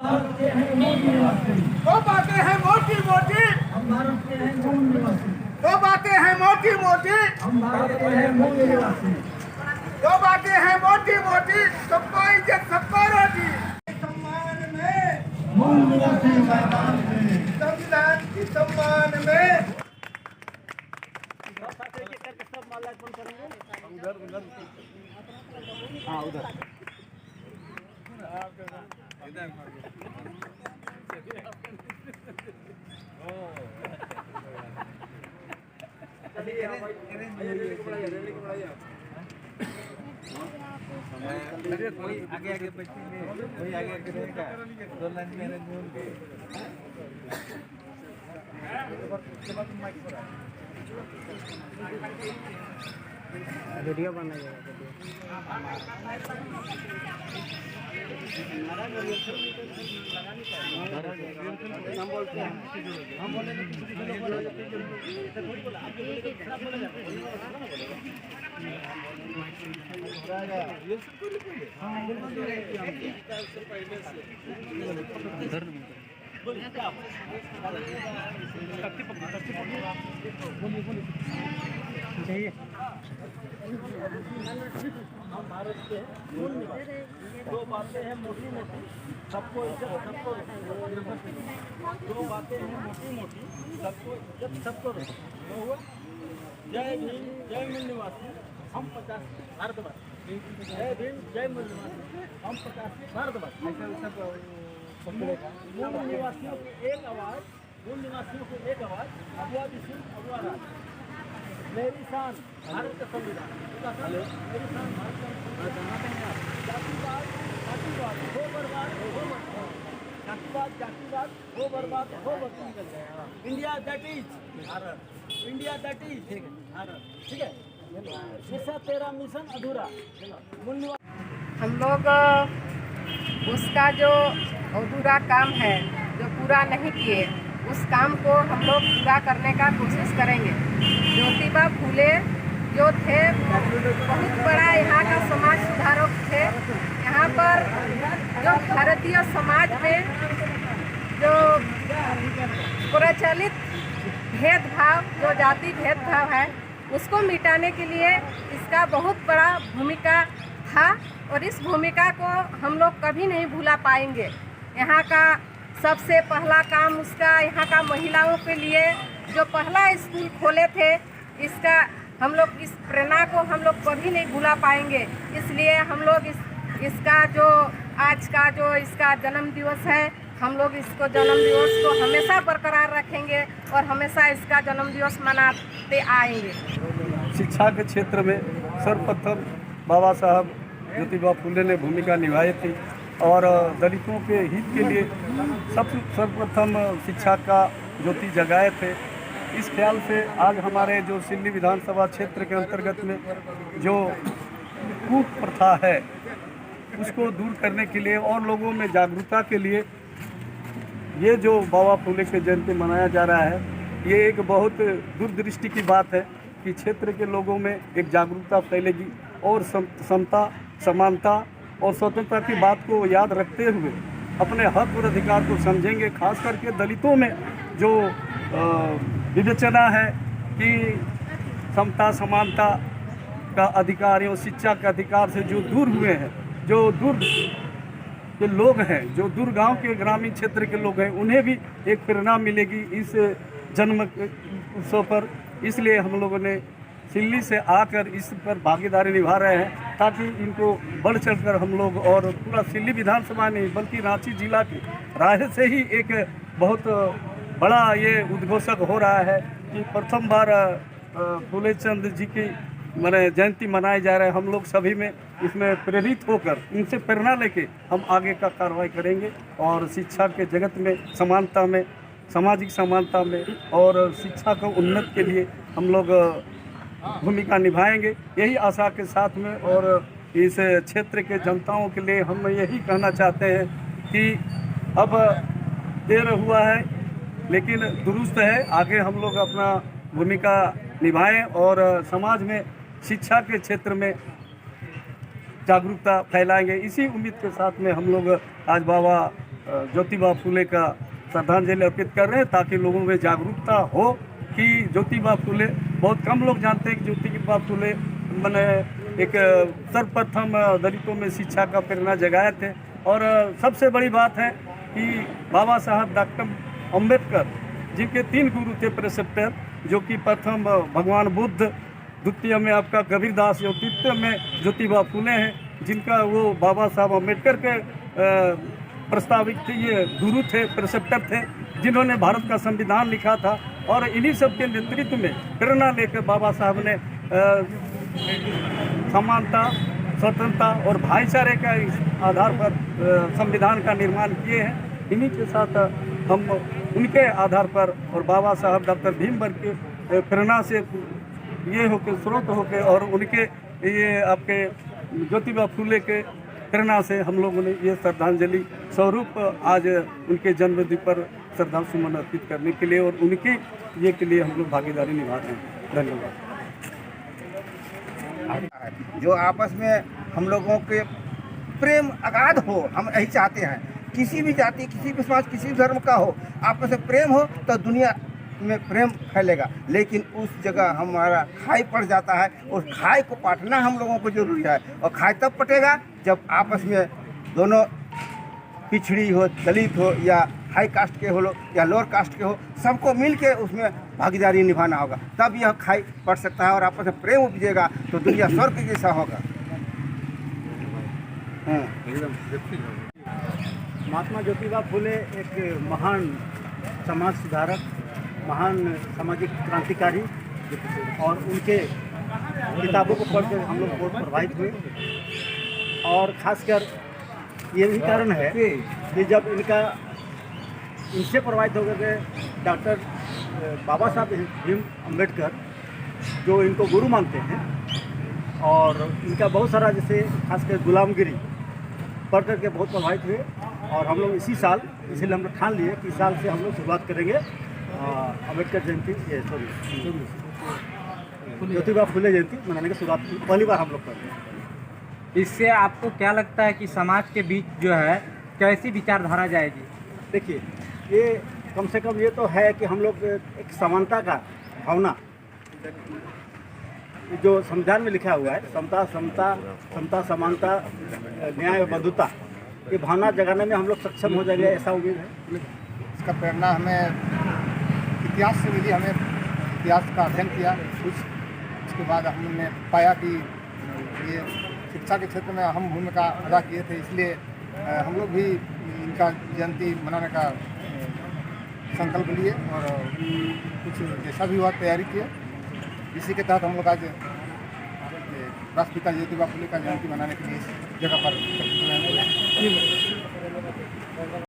दो बातें हैं मोटी मोटी, हम भारत के हैं मूल निवासी। दो बातें हैं मोटी मोटी, हम भारत के हैं मूल निवासी। दो बातें हैं मोटी मोटी, सबको इज्जत सबको रोटी। सम्मान में मूल निवासी मैदान में, संविधान के सम्मान में। कोई आगे आगे बैठेंगे, कोई आगे आगे रहेगा, दो लाइन में अरेंज होंगे। वीडियो बनाइएगा। हम बोलते हैं, हम बोले चाहिए। हम भारत के मूल निवासी। दो बातें हैं मोटी मोटी, सबको इज्जत सबको। दो बातें हैं मोटी मोटी, सबको इज्जत सबको। जय भीम जय मूल निवासी, हम 50 भारतवासी। जय भीम जय मूल निवासी, हम 50 भारतवासी। मूल निवासियों की एक आवाज़, मूल निवासियों की एक आवाज़, अगुआ विशुद्ध अगुआ राज। मेरी शान भारत का संविधान, मेरी शान भारत का संविधान। जातिवाद जातिवाद हो बर्बाद हो बर्बाद, जातिवाद जातिवाद हो बर्बाद हो बर्बाद। India that is Bharat, India that is Bharat. ठीक है, जैसा तेरा मिशन अधूरा। हम लोग उसका जो अधूरा काम है, जो पूरा नहीं किए, उस काम को हम लोग पूरा करने का कोशिश करेंगे। ज्योतिबा फूले जो थे बहुत बड़ा यहाँ का समाज सुधारक थे। यहाँ पर जो भारतीय समाज में जो प्रचलित भेदभाव, जो जाति भेदभाव है, उसको मिटाने के लिए इसका बहुत बड़ा भूमिका था और इस भूमिका को हम लोग कभी नहीं भूला पाएंगे। यहाँ का सबसे पहला काम उसका, यहाँ का महिलाओं के लिए जो पहला स्कूल खोले थे, इसका हम लोग इस प्रेरणा को हम लोग कभी नहीं भूला पाएंगे। इसलिए हम लोग इसका जो आज का जो इसका जन्म दिवस है, हम लोग इसको जन्म दिवस को हमेशा बरकरार रखेंगे और हमेशा इसका जन्म दिवस मनाते आएंगे। शिक्षा के क्षेत्र में सर्वप्रथम बाबा साहब ज्योतिबा फूले ने भूमिका निभाई थी और दलितों के हित के लिए सर्वप्रथम शिक्षा का ज्योति जगाए थे। इस ख्याल से आज हमारे जो सिल्ली विधानसभा क्षेत्र के अंतर्गत में जो कूट प्रथा है, उसको दूर करने के लिए और लोगों में जागरूकता के लिए ये जो बाबा फूले की जयंती मनाया जा रहा है, ये एक बहुत दूरदृष्टि की बात है कि क्षेत्र के लोगों में एक जागरूकता फैलेगी और समता, समानता और स्वतंत्रता की बात को याद रखते हुए अपने हक और अधिकार को समझेंगे। खास करके दलितों में जो विवेचना है कि समता समानता का अधिकार एवं शिक्षा के अधिकार से जो दूर हुए हैं, जो दूर के लोग हैं, जो दूर गांव के ग्रामीण क्षेत्र के लोग हैं, उन्हें भी एक प्रेरणा मिलेगी इस जन्म उत्सव पर। इसलिए हम लोगों ने सिल्ली से आकर इस पर भागीदारी निभा रहे हैं ताकि इनको बढ़ चढ़कर हम लोग और पूरा सिल्ली विधानसभा नहीं बल्कि रांची जिला की राह से ही एक बहुत बड़ा ये उद्घोषक हो रहा है कि प्रथम बार फूले चंद जी की जयंती मनाई जा रहा है। हम लोग सभी में इसमें प्रेरित होकर इनसे प्रेरणा लेके हम आगे का कार्रवाई करेंगे और शिक्षा के जगत में समानता में, सामाजिक समानता में और शिक्षा को उन्नत के लिए हम लोग भूमिका निभाएंगे, यही आशा के साथ में। और इस क्षेत्र के जनताओं के लिए हम यही कहना चाहते हैं कि अब देर हुआ है लेकिन दुरुस्त है, आगे हम लोग अपना भूमिका निभाएं और समाज में शिक्षा के क्षेत्र में जागरूकता फैलाएंगे। इसी उम्मीद के साथ में हम लोग आज बाबा ज्योतिबा फूले का श्रद्धांजलि अर्पित कर रहे हैं, ताकि लोगों में जागरूकता हो कि ज्योतिबा फूले, बहुत कम लोग जानते हैं कि ज्योतिबा फूले मैंने एक सर्वप्रथम दलितों में शिक्षा का प्रेरणा जगाए थे। और सबसे बड़ी बात है कि बाबा साहब डॉक्टर अम्बेडकर जिनके 3 गुरु थे प्रेसेप्टर, जो कि प्रथम भगवान बुद्ध, द्वितीय में आपका कबीरदास और तृतीय में ज्योतिबा फूले हैं, जिनका वो बाबा साहब अम्बेडकर के प्रस्तावित थे, ये गुरु थे, प्रेसेप्टर थे, जिन्होंने भारत का संविधान लिखा था। और इन्हीं सब के नेतृत्व में प्रेरणा लेकर बाबा साहब ने समानता, स्वतंत्रता और भाईचारे का आधार पर संविधान का निर्माण किए हैं। इन्हीं के साथ हम उनके आधार पर और बाबा साहब डॉक्टर भीमराव के प्रेरणा से ये होके स्रोत होके और उनके ये आपके ज्योतिबा फूले के प्रेरणा से हम लोगों ने ये श्रद्धांजलि स्वरूप आज उनके जन्मदिन पर श्रद्धा सुमन अर्पित करने के लिए और उनके ये के लिए हम लोग भागीदारी निभा रहे हैं। धन्यवाद। जो आपस में हम लोगों के प्रेम अगाध हो, हम यही चाहते हैं। किसी भी जाति, किसी भी समाज, किसी भी धर्म का हो, आपस में प्रेम हो तो दुनिया में प्रेम फैलेगा। लेकिन उस जगह हमारा खाई पड़ जाता है, उस खाई को पाटना हम लोगों को जरूरी है। और खाई तब पटेगा जब आपस में दोनों पिछड़ी हो, दलित हो या हाई कास्ट के हो या लोअर कास्ट के हो, सबको मिल के उसमें भागीदारी निभाना होगा, तब यह खाई पड़ सकता है और आपस में प्रेम उपजेगा तो दुनिया स्वर्ग जैसा होगा। महात्मा ज्योतिबा फूले एक महान समाज सुधारक, महान सामाजिक क्रांतिकारी, और उनके किताबों को पढ़कर हम लोग बहुत प्रभावित हुए। और ख़ासकर ये भी कारण है कि जब इनसे प्रभावित होकर के डॉक्टर बाबा साहब भीम अम्बेडकर, जो इनको गुरु मानते हैं, और इनका बहुत सारा जैसे खासकर गुलामगिरी पढ़ करके बहुत प्रभावित हुए। और हम लोग इसी साल, इसीलिए हम लोग ठान लिए कि इस साल से हम लोग शुरुआत करेंगे अम्बेडकर जयंती, ज्योतिबा फूले जयंती मनाने की शुरुआत पहली बार हम लोग कर रहे हैं। इससे आपको क्या लगता है कि समाज के बीच जो है कैसी विचारधारा जाएगी? देखिए, ये कम से कम ये तो है कि हम लोग एक समानता का भावना, जो संविधान में लिखा हुआ है, समता, समानता, न्याय और बंधुता, ये भावना जगाने में हम लोग सक्षम हो जाएंगे, ऐसा उम्मीद है। इसका प्रेरणा हमें इतिहास से मिली। हमें इतिहास का अध्ययन किया कुछ, उसके बाद हमने पाया कि ये शिक्षा के क्षेत्र में अहम भूमिका अदा किए थे, इसलिए हम लोग भी इनका जयंती मनाने का संकल्प लिए और कुछ जैसा भी हुआ तैयारी किए। इसी के तहत हम लोग आज राष्ट्रपिता ज्योतिबा फूले का जयंती मनाने के लिए इस जगह पर